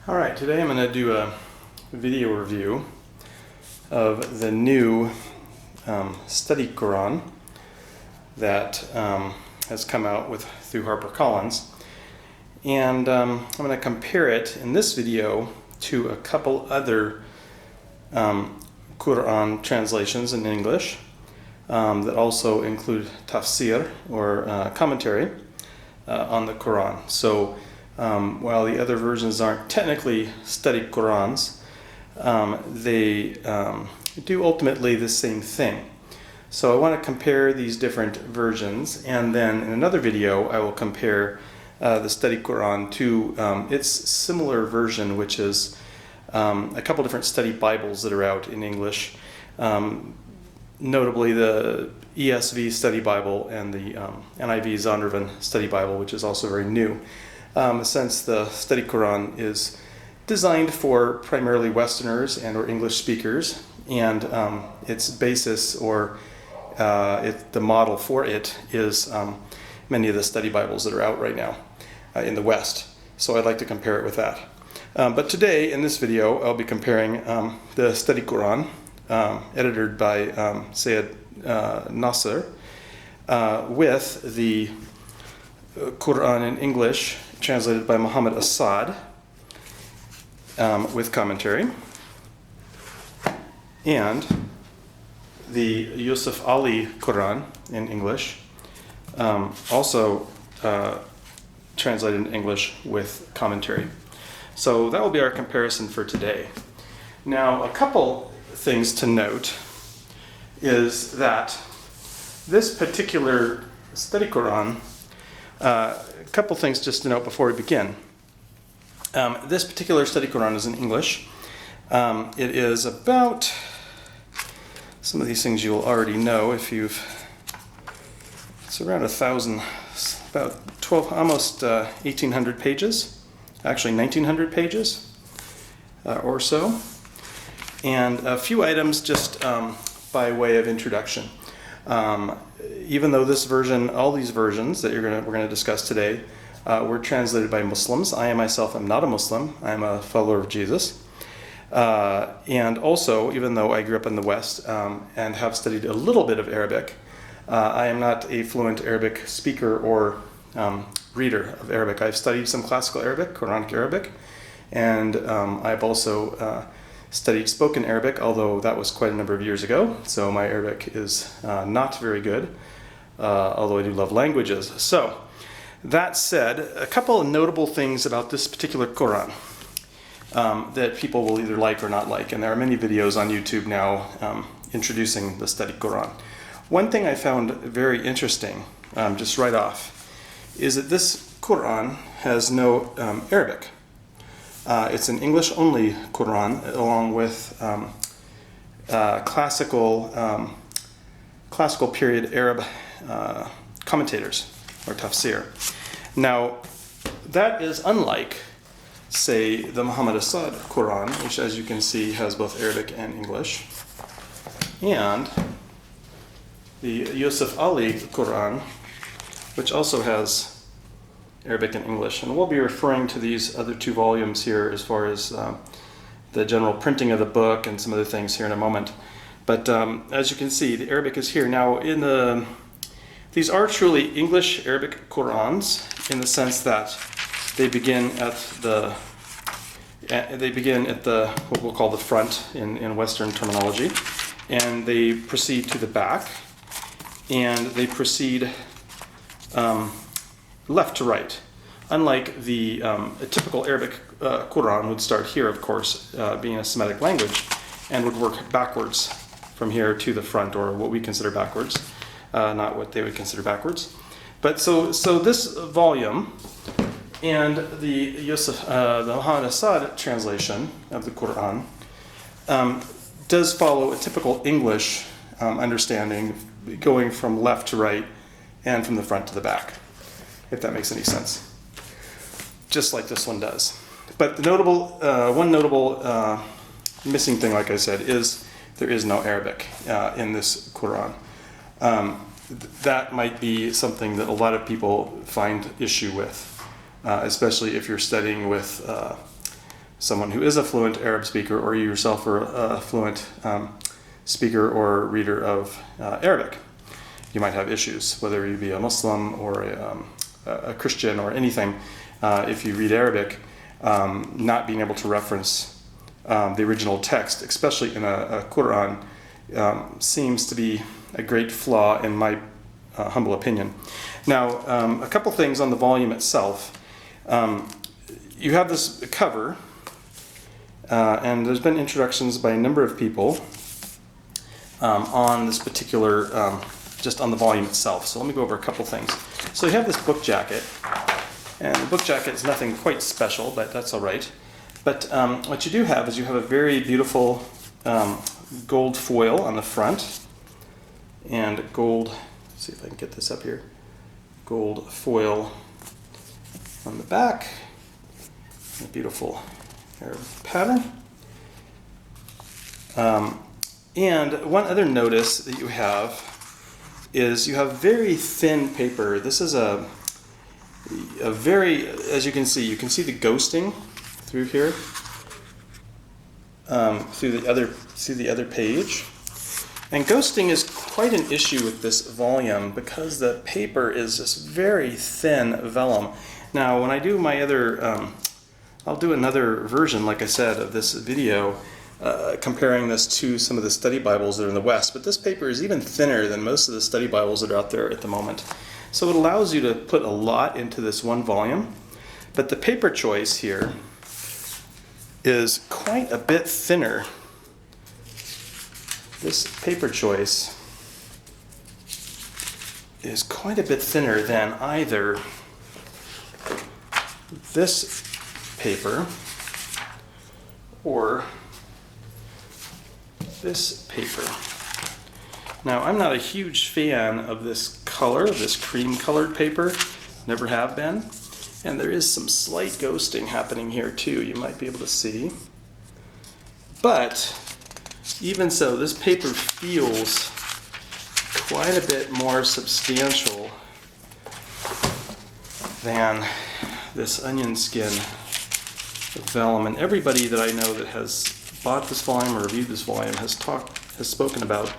Alright, today I'm going to do a video review of the new study Quran that has come out through Harper Collins. And I'm going to compare it in this video to a couple other Quran translations in English that also include tafsir or commentary on the Quran. So while the other versions aren't technically studied Qurans, they do ultimately the same thing. So I want to compare these different versions, and then in another video I will compare the study Quran to its similar version, which is a couple different study Bibles that are out in English, notably the ESV study Bible and the NIV Zondervan study Bible, which is also very new. Since the study Quran is designed for primarily Westerners and or English speakers, and its basis or the model for it is many of the study Bibles that are out right now in the West. So I'd like to compare it with that. But today in this video I'll be comparing the study Quran edited by Sayyid Nasr with the Quran in English translated by Muhammad Asad with commentary, and the Yusuf Ali Quran in English, also translated in English with commentary. So that will be our comparison for today. Now, a couple things to note is that this particular study Quran, a couple things just to note before we begin. This particular study Quran is in English. It is about, some of these things you will already know if it's around 1,000, about 12, almost 1,800 pages, actually 1,900 pages or so. And a few items just by way of introduction. Even though this version, all these versions that we're going to discuss today were translated by Muslims, I myself am not a Muslim. I am a follower of Jesus. And also, even though I grew up in the West and have studied a little bit of Arabic, I am not a fluent Arabic speaker or reader of Arabic. I've studied some classical Arabic, Quranic Arabic, and I've also studied spoken Arabic, although that was quite a number of years ago, so my Arabic is not very good, although I do love languages. So, that said, a couple of notable things about this particular Quran that people will either like or not like, and there are many videos on YouTube now introducing the study Quran. One thing I found very interesting, just right off, is that this Quran has no Arabic. It's an English-only Quran, along with classical period Arab commentators, or tafsir. Now, that is unlike, say, the Muhammad Asad Quran, which, as you can see, has both Arabic and English, and the Yusuf Ali Quran, which also has Arabic and English. And we'll be referring to these other two volumes here as far as the general printing of the book and some other things here in a moment. But as you can see, the Arabic is here. Now, these are truly English Arabic Qurans in the sense that they begin at what we'll call the front in Western terminology, and they proceed to the back, and they proceed left to right. Unlike a typical Arabic Quran would start here, of course, being a Semitic language, and would work backwards from here to the front, or what we consider backwards, not what they would consider backwards. But so this volume and the Muhammad Asad translation of the Quran does follow a typical English understanding, going from left to right and from the front to the back, if that makes any sense. Just like this one does. But the one notable missing thing, like I said, is there is no Arabic in this Quran. That might be something that a lot of people find issue with, especially if you're studying with someone who is a fluent Arab speaker, or you yourself are a fluent speaker or reader of Arabic. You might have issues, whether you be a Muslim or a Christian or anything. If you read Arabic, not being able to reference the original text, especially in a Quran, seems to be a great flaw in my humble opinion. Now, a couple things on the volume itself. You have this cover, and there's been introductions by a number of people on this particular, just on the volume itself. So let me go over a couple things. So you have this book jacket, and the book jacket is nothing quite special, but that's all right. But what you do have is you have a very beautiful gold foil on the front, and gold, let's see if I can get this up here, gold foil on the back, a beautiful Arab pattern. And one other notice that you have is you have very thin paper. This is a very, as you can see the ghosting through here, through the other page. And ghosting is quite an issue with this volume because the paper is just very thin vellum. Now, when I do my other, I'll do another version, like I said, of this video, comparing this to some of the study Bibles that are in the West. But this paper is even thinner than most of the study Bibles that are out there at the moment. So it allows you to put a lot into this one volume. But the paper choice here is quite a bit thinner. This paper choice is quite a bit thinner than either this paper or this paper. Now, I'm not a huge fan of this color, this cream-colored paper. Never have been. And there is some slight ghosting happening here too, you might be able to see. But even so, this paper feels quite a bit more substantial than this onion skin vellum. And everybody that I know that has bought this volume or reviewed this volume has spoken about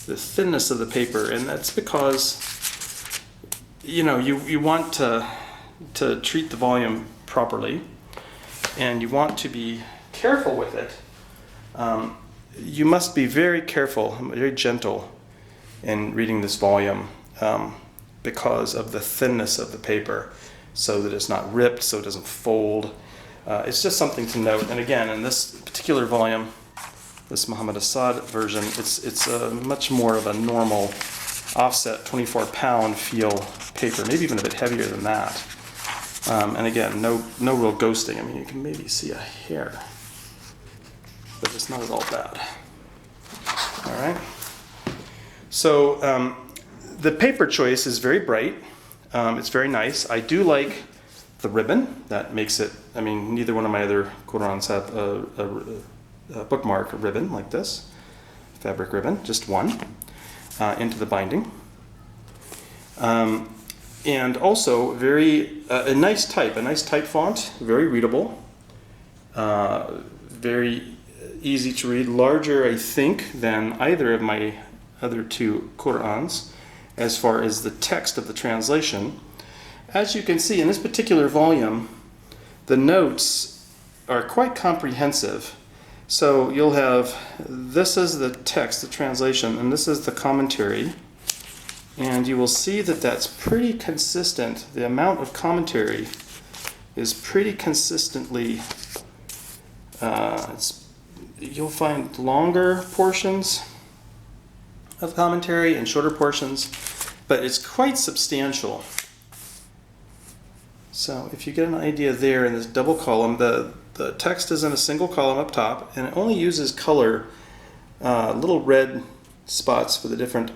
the thinness of the paper, and that's because you want to treat the volume properly, and you want to be careful with it. You must be very careful, very gentle in reading this volume because of the thinness of the paper, so that it's not ripped, so it doesn't fold. It's just something to note. And again, in this particular volume, this Muhammad Asad version, it's much more of a normal offset 24-pound feel paper, maybe even a bit heavier than that. And again, no real ghosting. I mean, you can maybe see a hair, but it's not at all bad. All right. So the paper choice is very bright. It's very nice. I do like the ribbon. That makes it, I mean, neither one of my other Qurans have a bookmark ribbon like this, fabric ribbon, just one, into the binding. And also a nice type font, very readable, very easy to read, larger, I think, than either of my other two Qurans as far as the text of the translation. As you can see in this particular volume, the notes are quite comprehensive. So you'll have, this is the text, the translation, and this is the commentary. And you will see that that's pretty consistent. The amount of commentary is pretty consistently, you'll find longer portions of commentary and shorter portions, but it's quite substantial. So if you get an idea there in this double column, the text is in a single column up top, and it only uses color, little red spots for the different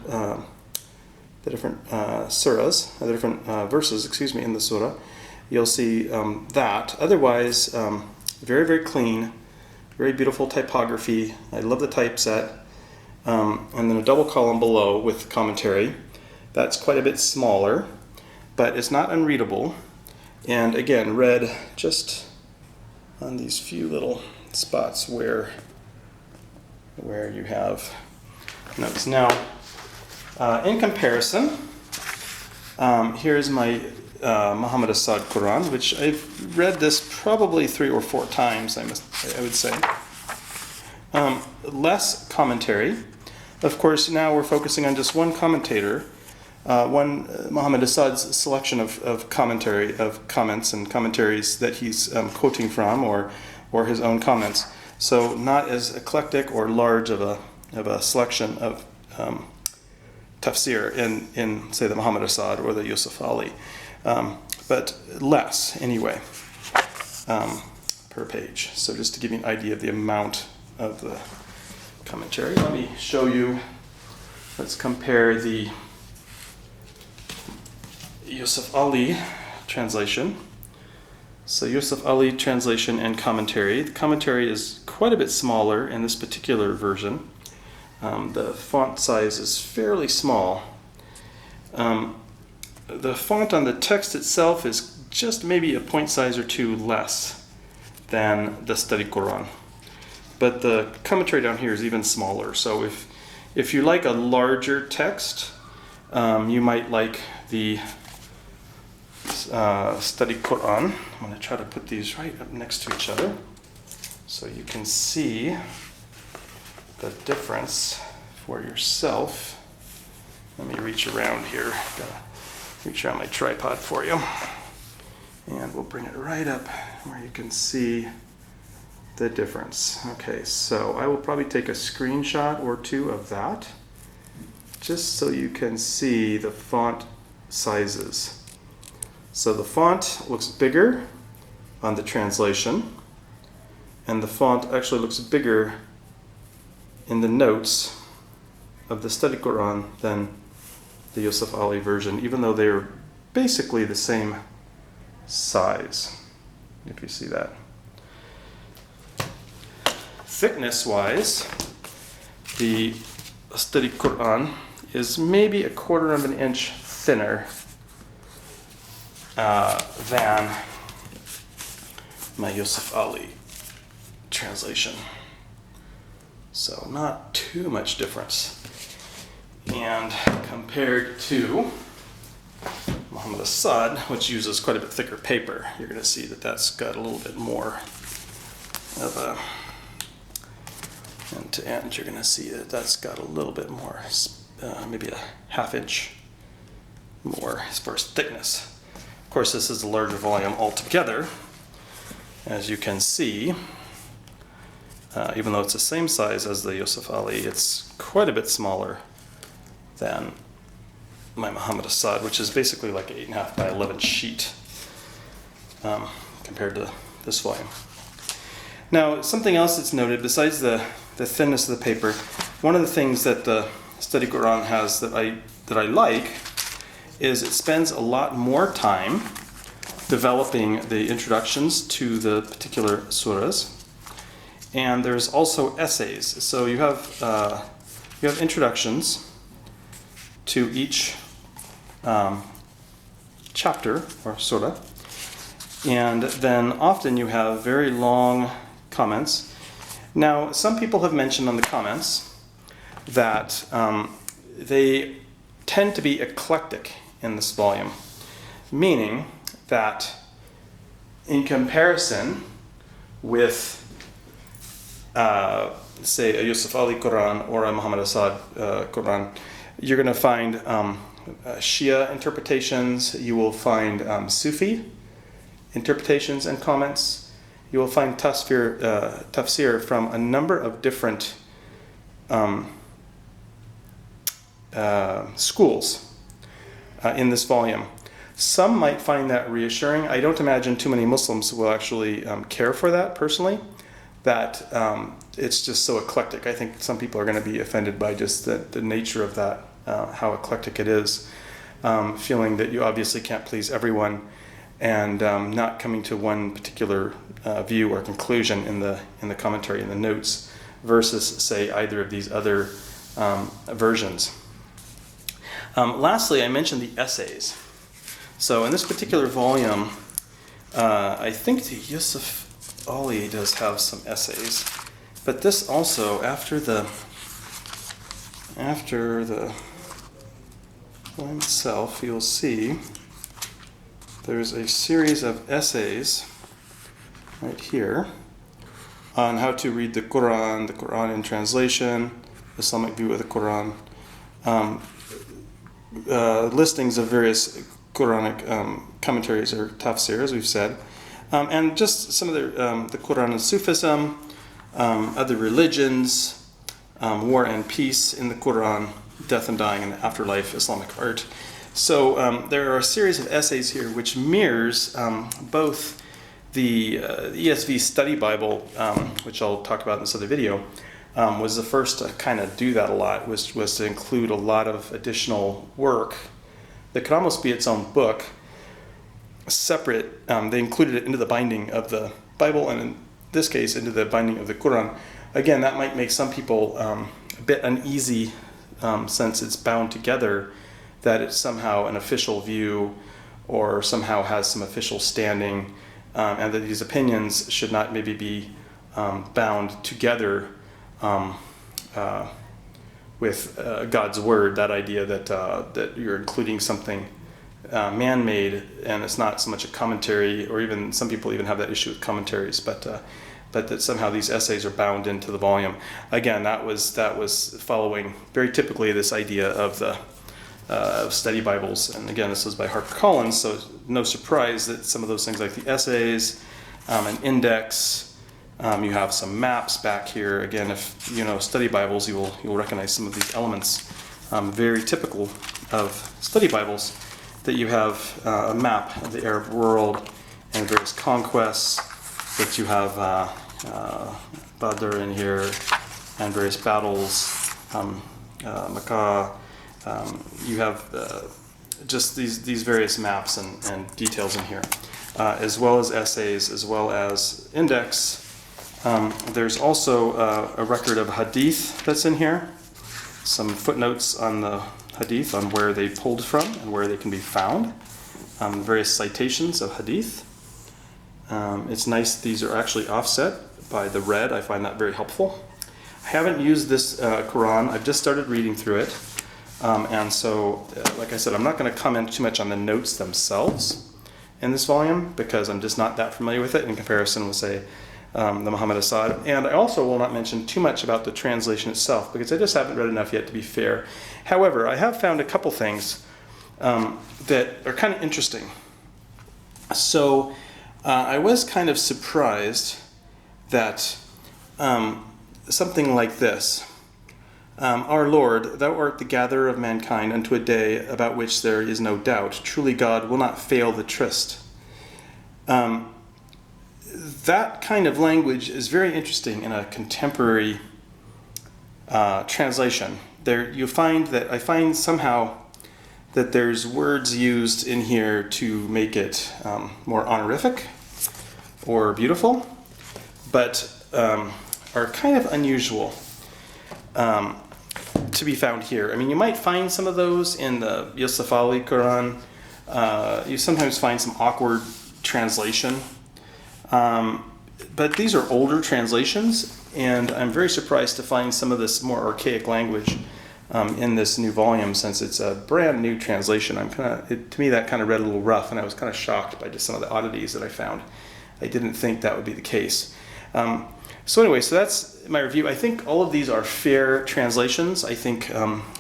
surahs, the different verses, in the surah. You'll see that. Otherwise, very, very clean, very beautiful typography. I love the typeset. And then a double column below with commentary. That's quite a bit smaller, but it's not unreadable. And again, read just on these few little spots where you have notes. Now, in comparison, here's my Muhammad Asad Quran, which I've read this probably 3 or 4 times, I would say. Less commentary. Of course, now we're focusing on just one commentator, Muhammad Asad's selection of commentary, of comments and commentaries that he's quoting from, or his own comments. So not as eclectic or large of a selection of tafsir in say the Muhammad Asad or the Yusuf Ali, but less anyway per page. So just to give you an idea of the amount of the commentary, let me show you. Let's compare the Yusuf Ali translation. So Yusuf Ali translation and commentary. The commentary is quite a bit smaller in this particular version. The font size is fairly small. The font on the text itself is just maybe a point size or 2 less than the study Quran. But the commentary down here is even smaller. So if you like a larger text, you might like the study Quran. I'm going to try to put these right up next to each other so you can see the difference for yourself. Let me reach around here. Gotta reach around my tripod for you. And we'll bring it right up where you can see the difference. Okay, so I will probably take a screenshot or 2 of that just so you can see the font sizes. So the font looks bigger on the translation, and the font actually looks bigger in the notes of the study Quran than the Yusuf Ali version, even though they're basically the same size, if you see that. Thickness-wise, the study Quran is maybe 1/4 of an inch thinner than my Yusuf Ali translation. So not too much difference. And compared to Muhammad Asad, which uses quite a bit thicker paper, you're going to see that that's got a little bit more of a end to end. You're going to see that that's got a little bit more, maybe a 1/2 inch more as far as thickness. Of course, this is a larger volume altogether, as you can see. Even though it's the same size as the Yusuf Ali, it's quite a bit smaller than my Muhammad Asad, which is basically like an 8.5 by 11 sheet compared to this volume. Now, something else that's noted, besides the thinness of the paper, one of the things that the study Quran has that I like is it spends a lot more time developing the introductions to the particular surahs. And there's also essays. So you have introductions to each chapter or surah, and then often you have very long comments. Now, some people have mentioned on the comments that they tend to be eclectic in this volume, meaning that in comparison with say a Yusuf Ali Quran or a Muhammad Asad Quran, you're going to find Shia interpretations, you will find Sufi interpretations and comments, you will find tafsir from a number of different schools in this volume. Some might find that reassuring. I don't imagine too many Muslims will actually care for that personally, that it's just so eclectic. I think some people are going to be offended by just the nature of that, how eclectic it is, feeling that you obviously can't please everyone, and not coming to one particular view or conclusion in the commentary, in the notes, versus, say, either of these other versions. Lastly, I mentioned the essays. So in this particular volume, I think the Yusuf Ali does have some essays, but this also, after the poem itself, you'll see there's a series of essays right here on how to read the Quran in translation, Islamic view of the Quran, listings of various Quranic commentaries or tafsir, as we've said, and just some of the Quran and Sufism, other religions, war and peace in the Quran, death and dying and afterlife, Islamic art. So there are a series of essays here which mirrors both the ESV Study Bible, which I'll talk about in this other video, was the first to kind of do that a lot, was to include a lot of additional work that could almost be its own book, separate. They included it into the binding of the Bible, and in this case, into the binding of the Quran. Again, that might make some people a bit uneasy since it's bound together, that it's somehow an official view or somehow has some official standing, and that these opinions should not maybe be bound together with God's word, that idea that you're including something man-made and it's not so much a commentary, or even some people even have that issue with commentaries, but that somehow these essays are bound into the volume. Again, that was following very typically this idea of the study Bibles, and again, this was by Harper Collins, so no surprise that some of those things like the essays, an index. You have some maps back here. Again, if you know study Bibles, you'll recognize some of these elements. Very typical of study Bibles, that you have a map of the Arab world and various conquests, that you have Badr in here and various battles, Makkah. You have just these various maps and details in here, as well as essays, as well as index. There's also a record of hadith that's in here, some footnotes on the hadith, on where they pulled from and where they can be found, various citations of hadith. It's nice, these are actually offset by the red. I find that very helpful. I haven't used this Quran. I've just started reading through it. And so, like I said, I'm not going to comment too much on the notes themselves in this volume, because I'm just not that familiar with it in comparison with, say, the Muhammad Asad. And I also will not mention too much about the translation itself, because I just haven't read enough yet to be fair. However, I have found a couple things that are kind of interesting. So I was kind of surprised that something like this, Our Lord, thou art the gatherer of mankind unto a day about which there is no doubt. Truly God will not fail the tryst. That kind of language is very interesting in a contemporary translation. I find somehow that there's words used in here to make it more honorific or beautiful, but are kind of unusual to be found here. I mean, you might find some of those in the Yusuf Ali Quran. You sometimes find some awkward translation. But these are older translations, and I'm very surprised to find some of this more archaic language in this new volume, since it's a brand new translation. To me, that kind of read a little rough, and I was kind of shocked by just some of the oddities that I found. I didn't think that would be the case. So anyway, so that's my review. I think all of these are fair translations. I think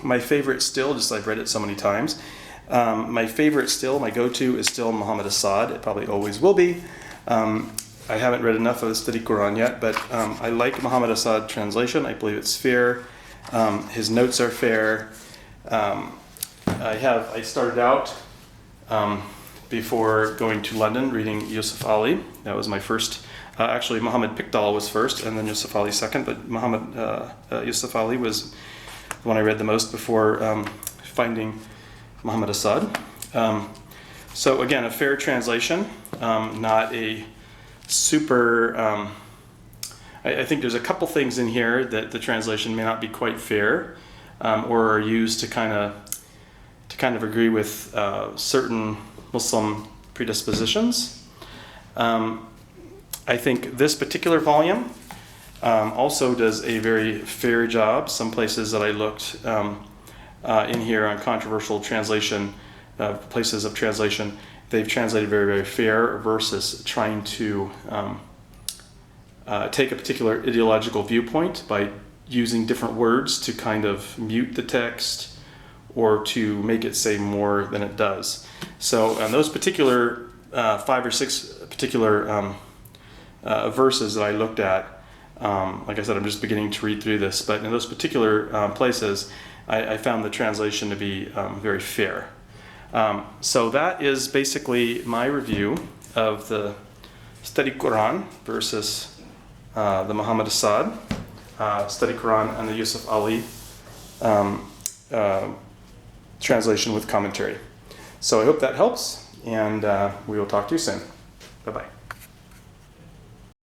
my favorite still, just I've read it so many times, my favorite still, my go-to is still Muhammad Asad. It probably always will be. I haven't read enough of the Study Quran yet, but I like Muhammad Asad translation. I believe it's fair. His notes are fair. I started out before going to London reading Yusuf Ali. That was my first. Actually, Muhammad Pickdall was first, and then Yusuf Ali second. But Yusuf Ali was the one I read the most before finding Muhammad Asad. So again, a fair translation, not a super. I think there's a couple things in here that the translation may not be quite fair, or are used to kind of agree with certain Muslim predispositions. I think this particular volume also does a very fair job. Some places that I looked in here on controversial translation, places of translation, they've translated very, very fair versus trying to take a particular ideological viewpoint by using different words to kind of mute the text or to make it say more than it does. So on those particular 5 or 6 particular verses that I looked at, like I said, I'm just beginning to read through this, but in those particular places, I found the translation to be very fair. So that is basically my review of the Study Quran versus the Muhammad Asad, Study Quran and the Yusuf Ali translation with commentary. So I hope that helps, and we will talk to you soon. Bye-bye.